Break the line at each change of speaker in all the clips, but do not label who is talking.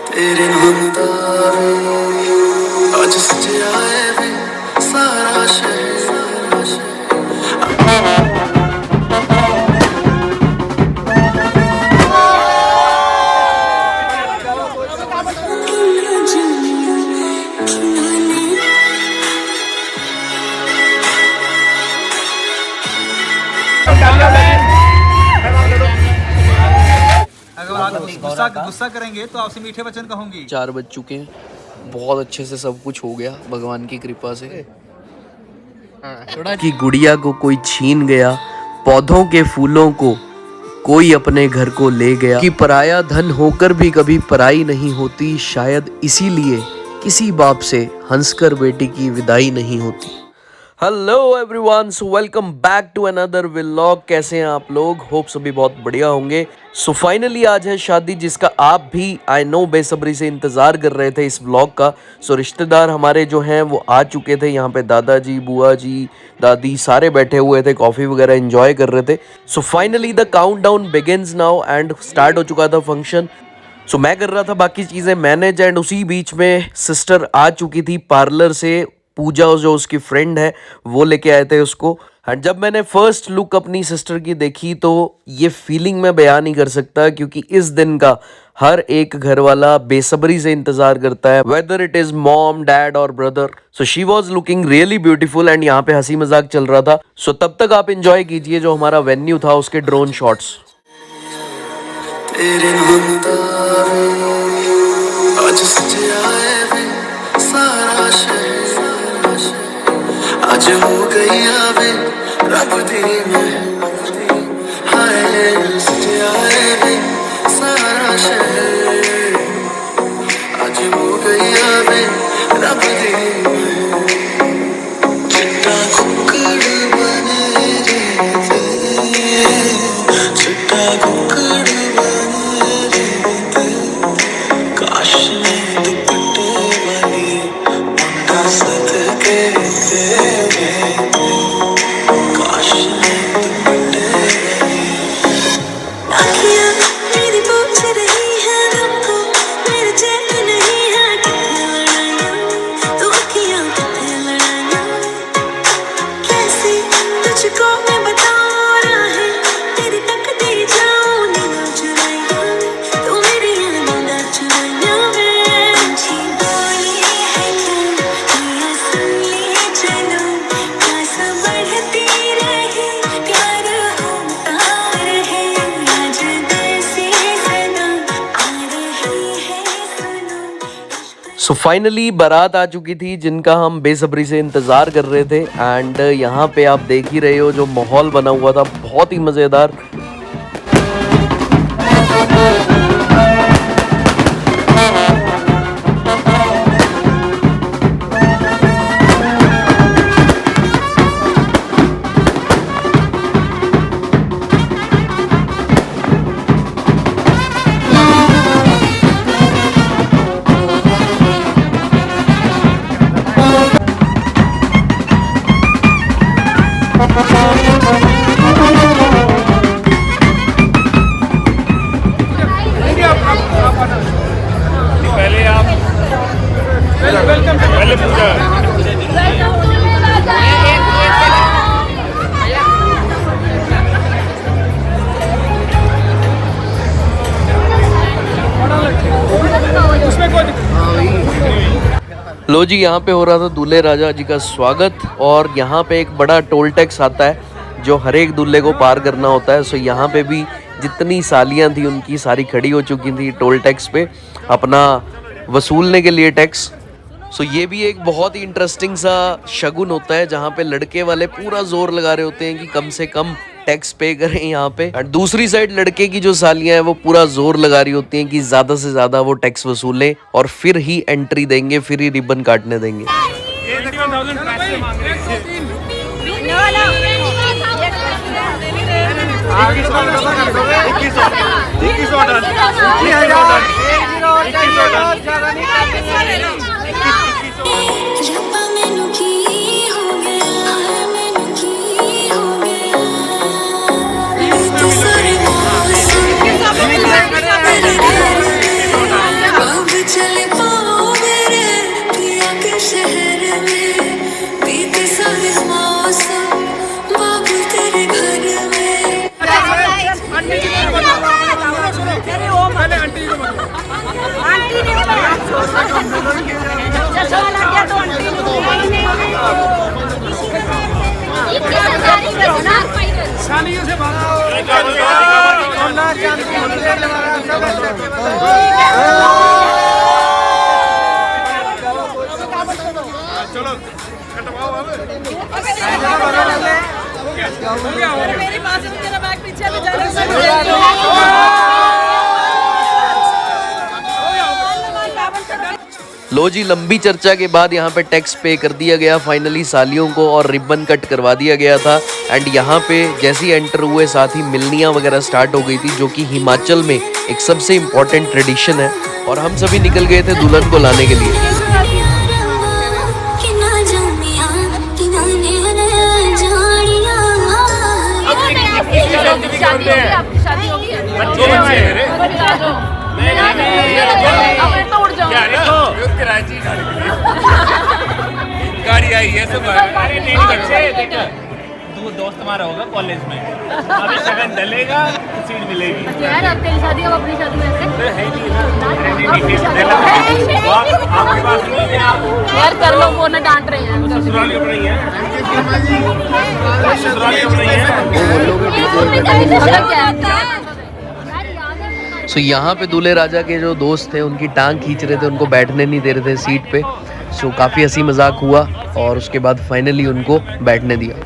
तेरे नामदार आज सजया है वे सारा शहर।
अगर आप गुस्सा करेंगे तो आपसे मीठे वचन कहूंगी।
4 बज चुके हैं, बहुत अच्छे से सब कुछ हो गया भगवान की कृपा से। कि गुड़िया को कोई छीन गया, पौधों के फूलों को कोई अपने घर को ले गया। कि पराया धन होकर भी कभी पराई नहीं होती, शायद इसीलिए किसी बाप से हंसकर बेटी की विदाई नहीं होती। Hello everyone, so welcome back to another vlog. कैसे हैं आप लोग? होप सभी बहुत बढ़िया होंगे। सो फाइनली आज है शादी, जिसका आप भी आई नो बेसब्री से इंतज़ार कर रहे थे इस व्लॉग का। सो रिश्तेदार हमारे जो हैं वो आ चुके थे। यहाँ पे दादाजी, बुआ जी, दादी सारे बैठे हुए थे, कॉफ़ी वगैरह एंजॉय कर रहे थे। So finally the countdown begins now and start हो चुका था फंक्शन। सो मैं कर रहा था बाकी चीज़ें मैनेज, एंड उसी बीच में सिस्टर आ चुकी थी पार्लर से। पूजा जो उसकी फ्रेंड है वो लेके आए थे उसको। एंड जब मैंने फर्स्ट लुक अपनी सिस्टर की देखी तो ये फीलिंग मैं बयान नहीं कर सकता, क्योंकि इस दिन का हर एक घर वाला बेसब्री से इंतजार करता है, whether it is mom, dad और brother. So she was looking really beautiful and यहाँ पे हंसी मजाक चल रहा था। सो तब तक आप इंजॉय कीजिए जो हमारा वेन्यू था उसके ड्रोन शॉट्स।
तेरे नामदार आज सजया है वे सारा शहर। आज हो गई आवे रब दी मैं हाय सजया है वे सारा शहर। आज हो गई आवे रब दी मैं चिट्टा कुकड़ बने रे चिट्टा कुकड़ बने रे काश में दुपट्टे वाली मुंडा सदके
सो फाइनली बारात आ चुकी थी जिनका हम बेसब्री से इंतज़ार कर रहे थे। एंड यहाँ पे आप देख ही रहे हो जो माहौल बना हुआ था, बहुत ही मज़ेदार।
पहले पूजा
लो जी, यहाँ पे हो रहा था दूल्हे राजा जी का स्वागत। और यहाँ पे एक बड़ा टोल टैक्स आता है जो हर एक दूल्हे को पार करना होता है। सो यहाँ पे भी जितनी सालियाँ थी उनकी सारी खड़ी हो चुकी थी टोल टैक्स पे अपना वसूलने के लिए टैक्स। सो ये भी एक बहुत ही इंटरेस्टिंग सा शगुन होता है जहाँ पे लड़के वाले पूरा जोर लगा रहे होते हैं कि कम से कम टैक्स पे करें यहाँ पे। और दूसरी साइड लड़के की जो सालियाँ हैं वो पूरा जोर लगा रही होती हैं कि ज़्यादा से ज़्यादा वो टैक्स वसूलें और फिर ही एंट्री देंगे, फिर ही रिबन काटने देंगे।
मेरे पास है, तेरा बैग पीछे में जा
लो जी, लंबी चर्चा के बाद यहाँ पे टैक्स पे कर दिया गया फाइनली सालियों को और रिबन कट करवा दिया गया था। एंड यहाँ पे जैसे ही एंटर हुए साथ ही मिलनियाँ वगैरह स्टार्ट हो गई थी, जो कि हिमाचल में एक सबसे इम्पोर्टेंट ट्रेडिशन है। और हम सभी निकल गए थे दुल्हन को लाने के लिए।
शादी होगी
गाड़ी आई है सब। अरे नहीं बच्चे देख, तू दोस्त हमारा होगा कॉलेज में, अभी शगन डलेगा तो सीट मिलेगी
यार। अब तेरी शादी अब अपनी शादी में ऐसे
है नहीं ना। आपके पास नहीं है, आप
यार कर लो, वो ना डांट रहे हैं।
ससुराल के बनाई है, ससुराल के बनाई है।
सो यहाँ पे दूल्हे राजा के जो दोस्त थे उनकी टांग खींच रहे थे, उनको बैठने नहीं दे रहे थे सीट पे। सो काफ़ी हंसी मजाक हुआ और उसके बाद फाइनली उनको बैठने दिया।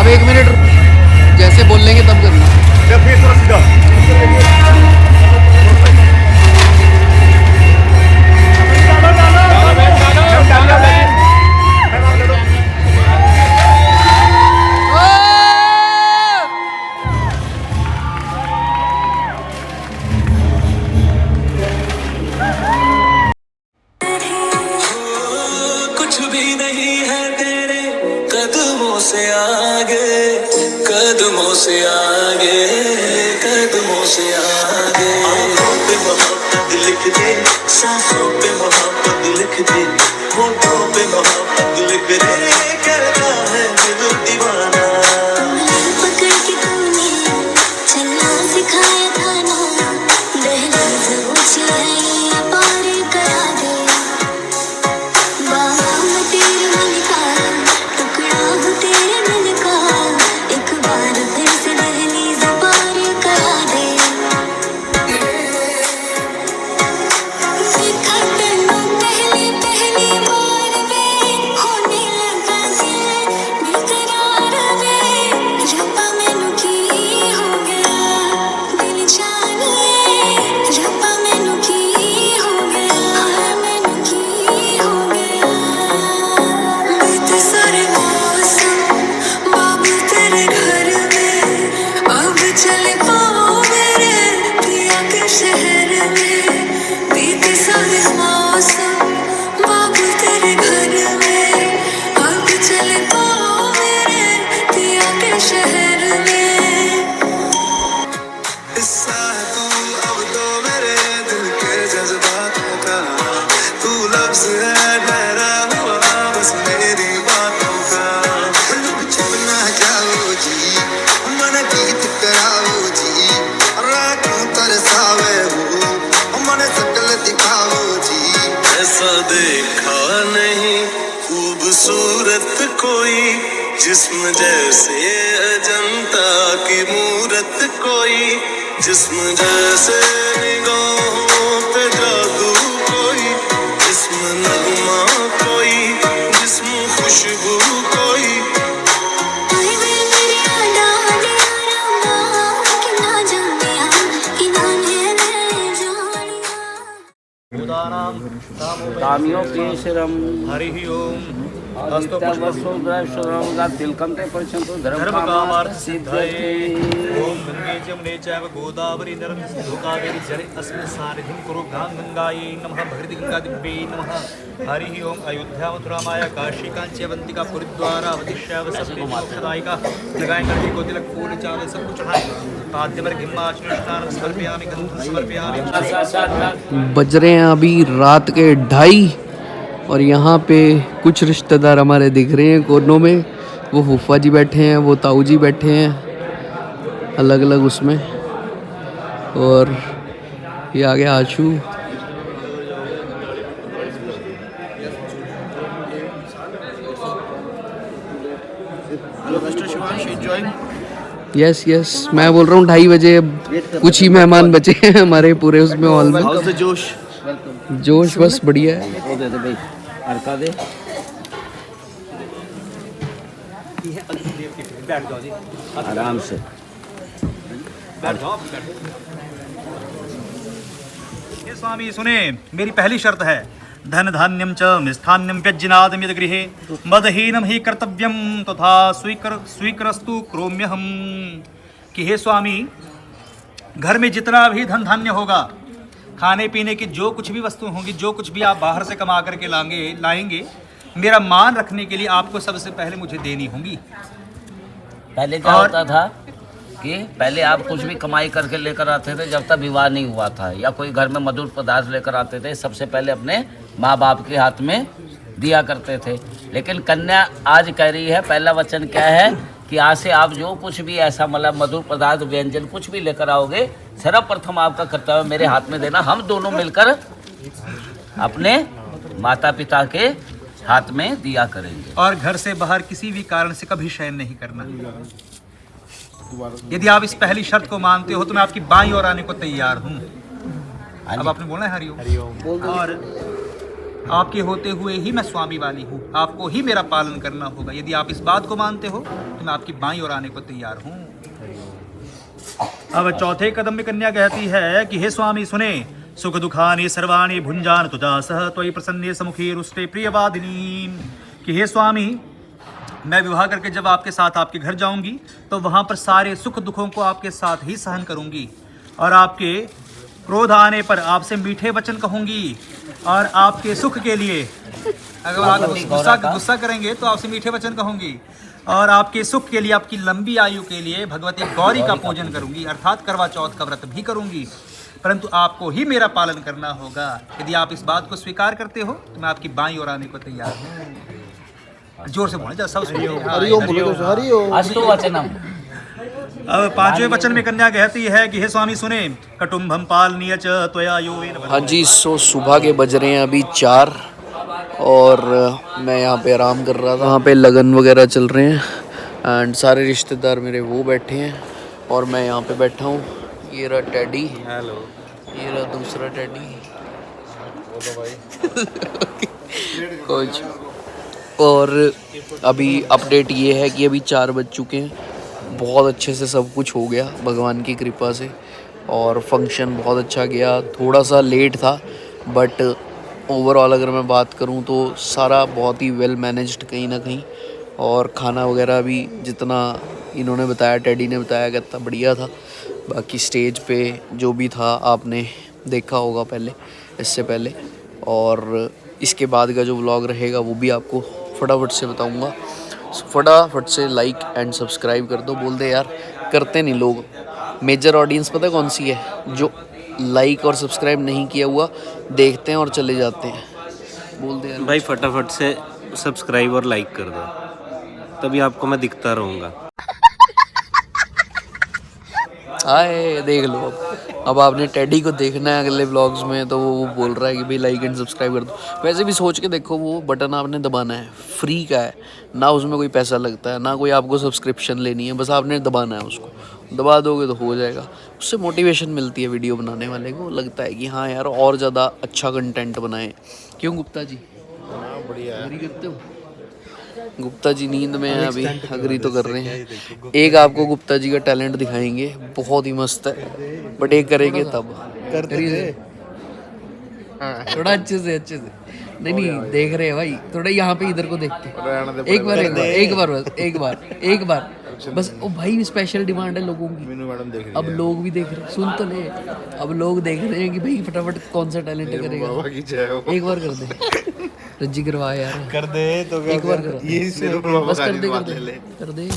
अब 1 मिनट जैसे बोल लेंगे तब करना।
कुछ भी नहीं है तेरे कदमों से आगे, कदमों से आगे, कदमों से आगे। आँखों पे मोहब्बत लिख दे, सांसों पे मोहब्बत लिख दे, होठों पे मोहब्बत लिख दे, करता है दिल दीवाना। पकड़ के तूने चलना सिखाया था ना, दहलीज ऊंची है पार करा दे। बाहों में तेरे मन का टुकड़ा हो, तेरे मन का एक बार फिर से दहलीज पार करा दे। देखा तेनू पहली पहली बार में होने लगा दिल बेकरार वे। रब्बा मैनू की हो गया दिल जानिए, रब्बा मैनू की हो गया, मैनू की हो गया। बीते सारे मौसम बाबू तेरे घर में, अब चले पाओ मेरे पिया के शहर में। बीते सारे मौसम बाबू तेरे घर में, अब चले पाओ मेरे पिया के शहर में। हिस्सा है तू अब तो मेरे दिल के जज्बातों का, तू लफ्ज है ठहरा हुआ बस मेरी बातों का। छुपना क्या खूबसूरत कोई, जिस्म जैसे अजंता की मूरत कोई, जिस्म जैसे निगाहों पे जादू कोई, जिस्म नगमा कोई, जिस्म खुशबू कोई।
कामियों केशरम
हरि ओम
तिलकंते परिचंतो
धर्म कामार्थ सिद्धये। ओम गंगे जमुने चैव गोदावरी नर्मदे सिंधु कावेरी जले अस्मिन् सानिधिं कुरु गंगायै नमः। भगवती गंगा दिव्यै नमः। हरि ओम। अयोध्या मथुरा माया काशी कांची अवंतिका पुरद्वारा अवधि शैव सबके मोक्षदायिका। लगाएं गणपति को तिलक फूल चावल सब कुछ चढ़ाएं। पाद्यवर घिम्माचन समर्पयामि गंधम समर्पयामि।
बज रहे हैं अभी रात के 2:30 और यहाँ पे कुछ रिश्तेदार हमारे दिख रहे हैं कोनों में। वो फूफा जी बैठे हैं, वो ताऊ जी बैठे हैं अलग अलग उसमें, और ये आ गया आशू। यस यस, मैं बोल रहा हूँ 2:30 बजे। अब कुछ ही मेहमान बचे हैं हमारे पूरे उसमें हॉल में। जोश बस बढ़िया है।
वो दे दे भाई, अरका दे। आराम से
हे स्वामी सुने, मेरी पहली शर्त है धन धान्यम च मिष्ठान्यम व्यज्जनादम यद गृहे मदहीनम ही कर्तव्यम तथा स्वीकरस्तु क्रोम्यहम। कि हे स्वामी, घर में जितना भी धन धान्य होगा, खाने पीने की जो कुछ भी वस्तु होंगी, जो कुछ भी आप बाहर से कमा करके लाएंगे, मेरा मान रखने के लिए आपको सबसे पहले मुझे देनी होंगी।
पहले क्या होता था कि पहले आप कुछ भी कमाई करके लेकर आते थे, जब तक विवाह नहीं हुआ था या कोई घर में मधुर पदार्थ लेकर आते थे, सबसे पहले अपने माँ बाप के हाथ में दिया करते थे। लेकिन कन्या आज कह रही है, पहला वचन क्या है कि आज से आप जो कुछ भी ऐसा मतलब मधुर पदार्थ व्यंजन कुछ भी लेकर आओगे, सर्वप्रथम आपका कर्तव्य मेरे हाथ में देना। हम दोनों मिलकर अपने माता पिता के हाथ में दिया करेंगे।
और घर से बाहर किसी भी कारण से कभी शयन नहीं करना। यदि आप इस पहली शर्त को मानते हो तो मैं आपकी बाईं ओर आने को तैयार हूँ। अब आपने बोलना है हरिओम। और आपके होते हुए ही मैं स्वामी वाली हूँ, आपको ही मेरा पालन करना होगा। यदि आप इस बात को मानते हो तो मैं आपकी बाईं ओर आने को तैयार हूँ। अब चौथे कदम में कन्या कहती है कि हे स्वामी सुने, सुख दुखानि सर्वाणि भुंजान तुजा सह त्वयि प्रसन्ने समुखे रुष्टे प्रियवादिनी। कि हे स्वामी, मैं विवाह करके जब आपके साथ आपके घर जाऊंगी तो वहाँ पर सारे सुख दुखों को आपके साथ ही सहन करूंगी, और आपके क्रोध आने पर आपसे मीठे वचन कहूंगी, और आपके सुख के लिए अगर आप गुस्सा करेंगे तो आपसे मीठे वचन कहूंगी, और आपके सुख के लिए, आपकी लंबी आयु के लिए भगवती गौरी का पूजन करूंगी, अर्थात करवा चौथ का व्रत भी करूंगी। परंतु आपको ही मेरा पालन करना होगा। यदि आप इस बात को स्वीकार करते हो तो मैं आपकी बाईं ओर आने को तैयार हूँ। जोर से बोले, सब
अस्तु वचनम।
अब पांचवें वचन में कन्या कहती है कि हे स्वामी सुने, कटुम्भम पालनीय च त्वया योवेन।
हाँ जी, सो सुबह के बज रहे हैं अभी 4 और मैं यहाँ पे आराम कर रहा था। वहाँ पे लगन वगैरह चल रहे हैं एंड सारे रिश्तेदार मेरे वो बैठे हैं और मैं यहाँ पे बैठा हूँ। ये रहा टैडी, हेलो, ये रहा दूसरा टैडी, बोलो भाई कुछ। और अभी अपडेट ये है कि अभी 4 बज चुके हैं। बहुत अच्छे से सब कुछ हो गया भगवान की कृपा से, और फंक्शन बहुत अच्छा गया। थोड़ा सा लेट था बट ओवरऑल अगर मैं बात करूं तो सारा बहुत ही वेल मैनेज्ड कहीं ना कहीं। और खाना वगैरह भी जितना इन्होंने बताया, टैडी ने बताया, कितना बढ़िया था। बाकी स्टेज पे जो भी था आपने देखा होगा पहले, इससे पहले, और इसके बाद का जो व्लॉग रहेगा वो भी आपको फटाफट से बताऊंगा। फटाफट से लाइक एंड सब्सक्राइब कर दो। बोल दे यार, करते नहीं लोग। मेजर ऑडियंस पता कौन सी है? जो लाइक और सब्सक्राइब नहीं किया हुआ, देखते हैं और चले जाते हैं। बोल दे यार
भाई, फटाफट से सब्सक्राइब और लाइक कर दो, तभी आपको मैं दिखता रहूँगा।
आए देख लो अब आपने टेडी को देखना है अगले व्लॉग्स में तो वो बोल रहा है कि भाई लाइक एंड सब्सक्राइब कर दो। वैसे भी सोच के देखो वो बटन आपने दबाना है, फ्री का है ना, उसमें कोई पैसा लगता है ना कोई आपको सब्सक्रिप्शन लेनी है, बस आपने दबाना है, उसको दबा दोगे तो हो जाएगा। उससे मोटिवेशन मिलती है वीडियो बनाने वाले को, लगता है कि हाँ यार और ज़्यादा अच्छा कंटेंट बनाएं। क्यों गुप्ता जी? बढ़िया करते हो? गुप्ता जी नींद में है अभी, अग्री तो कर रहे हैं। एक आपको गुप्ता जी का टैलेंट दिखाएंगे, बहुत ही मस्त है, बट एक करेंगे तब थोड़ा अच्छे से नहीं देख रहे हैं भाई, थोड़ा यहाँ पे इधर को देखते एक बार बस। ओ भाई स्पेशल डिमांड है लोगों की, अब लोग भी देख रहे हैं, सुन तो ले, अब लोग देख रहे हैं कि भाई फटाफट कौन सा टैलेंट करेगा। एक बार कर दे रज्जी, करवा यार, कर दे तो एक बार कर बस, कर दे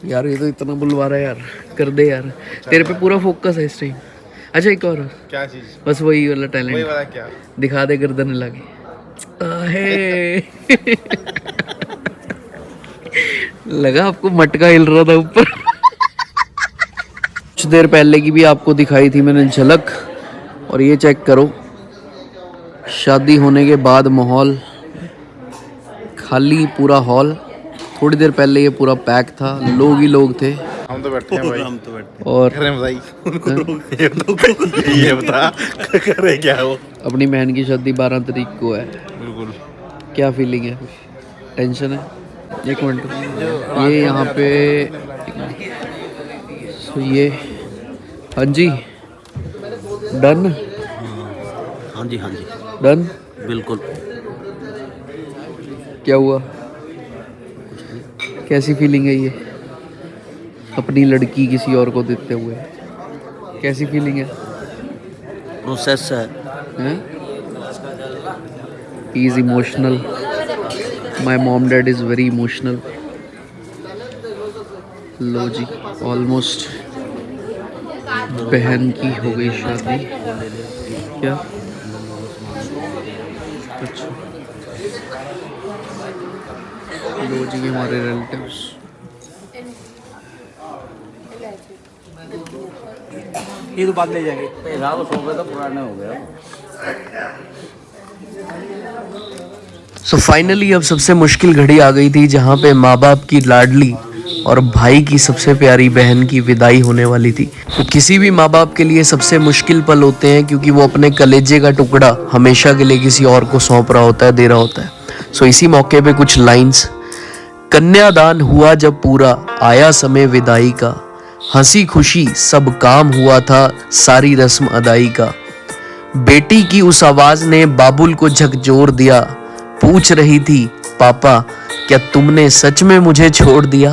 यार, ये तो इतना बुलवा रहा है यार, कर दे यार, तेरे पे पूरा फोकस है इस टाइम। अच्छा एक और क्या चीज? बस वही वाला टैलेंट, वही वाला क्या? दिखा दे गर्दन लगे लगा आपको मटका हिल रहा था ऊपर। कुछ देर पहले की भी आपको दिखाई थी मैंने झलक, और ये चेक करो शादी होने के बाद माहौल, खाली पूरा हॉल। थोड़ी देर पहले ये पूरा पैक था, लोग ही लोग थे।
हम तो बैठे हैं भाई, हम तो बैठे
और
ये बता करे क्या वो?
अपनी बहन की शादी 12 तारीख को है।
बिल्कुल।
क्या फीलिंग है? टेंशन है? एक मिनट, ये यहाँ पे ये हाँ जी डन,
हाँ जी
डन
बिल्कुल।
क्या हुआ? कैसी फीलिंग है ये अपनी लड़की किसी और को देते हुए? कैसी फीलिंग है?
प्रोसेस है।
He is emotional, my mom dad is very emotional. लो जी, ऑलमोस्ट बहन की हो गई शादी। क्या? अच्छा, लो जी हमारे रिलेटिव्स।
ये तो बाद ले जाएंगे।
तो पुराने हो गए।
सो फाइनली अब सबसे मुश्किल घड़ी आ गई थी, जहाँ पे माँ बाप की लाडली और भाई की सबसे प्यारी बहन की विदाई होने वाली थी। तो किसी भी माँ बाप के लिए सबसे मुश्किल पल होते हैं, क्योंकि वो अपने कलेजे का टुकड़ा हमेशा के लिए किसी और को सौंप रहा होता है, दे रहा होता है। सो इसी मौके पे कुछ लाइंस। कन्यादान हुआ जब पूरा, आया समय विदाई का, हंसी खुशी सब काम हुआ था, सारी रस्म अदाई का। बेटी की उस आवाज ने बाबुल को झकझोर दिया, पूछ रही थी पापा क्या तुमने सच में मुझे छोड़ दिया।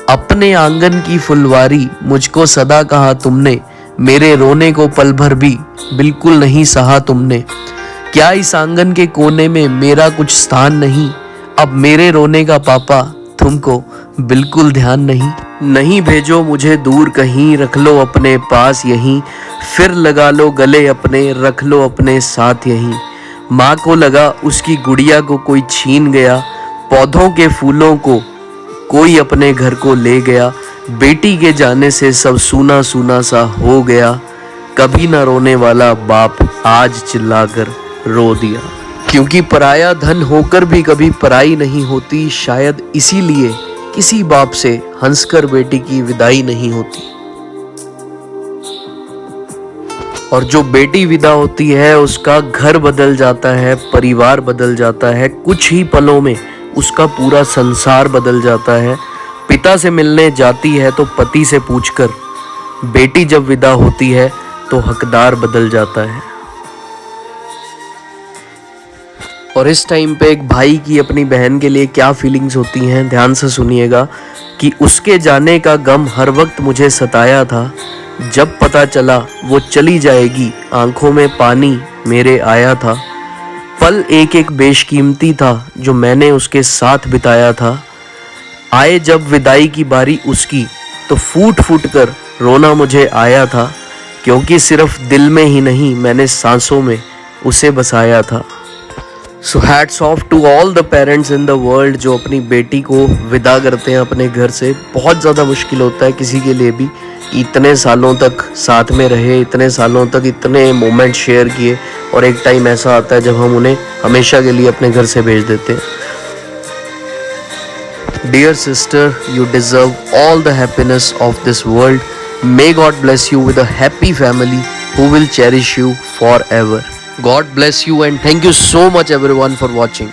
अपने आंगन की फुलवारी मुझको सदा कहा तुमने, मेरे रोने को पल भर भी बिल्कुल नहीं सहा तुमने। क्या इस आंगन के कोने में मेरा कुछ स्थान नहीं, अब मेरे रोने का पापा तुमको बिल्कुल ध्यान नहीं। नहीं भेजो मुझे दूर कहीं, रख लो अपने पास यहीं, फिर लगा लो गले अपने, रख लो अपने साथ यहीं। माँ को लगा उसकी गुड़िया को कोई छीन गया, पौधों के फूलों को कोई अपने घर को ले गया। बेटी के जाने से सब सूना सूना सा हो गया, कभी ना रोने वाला बाप आज चिल्लाकर रो दिया। क्योंकि पराया धन होकर भी कभी पराई नहीं होती, शायद इसीलिए किसी बाप से हंसकर बेटी की विदाई नहीं होती। और जो बेटी विदा होती है उसका घर बदल जाता है, परिवार बदल जाता है, कुछ ही पलों में उसका पूरा संसार बदल जाता है। पिता से मिलने जाती है तो पति से पूछकर, बेटी जब विदा होती है तो हकदार बदल जाता है। और इस टाइम पे एक भाई की अपनी बहन के लिए क्या फीलिंग्स होती हैं, ध्यान से सुनिएगा। कि उसके जाने का गम हर वक्त मुझे सताया था, जब पता चला वो चली जाएगी आंखों में पानी मेरे आया था। पल एक एक बेशकीमती था जो मैंने उसके साथ बिताया था। आए जब विदाई की बारी उसकी तो फूट फूट कर रोना मुझे आया था, क्योंकि सिर्फ दिल में ही नहीं मैंने सांसों में उसे बसाया था। So hats off to all the parents in the world जो अपनी बेटी को विदा करते हैं अपने घर से। बहुत ज़्यादा मुश्किल होता है किसी के लिए भी, इतने सालों तक साथ में रहे, इतने सालों तक इतने मोमेंट शेयर किए, और एक टाइम ऐसा आता है जब हम उन्हें हमेशा के लिए अपने घर से भेज देते हैं। Dear sister, you deserve all the happiness of this world. May God bless you with a happy family who will cherish you forever. God bless you and thank you so much everyone for watching.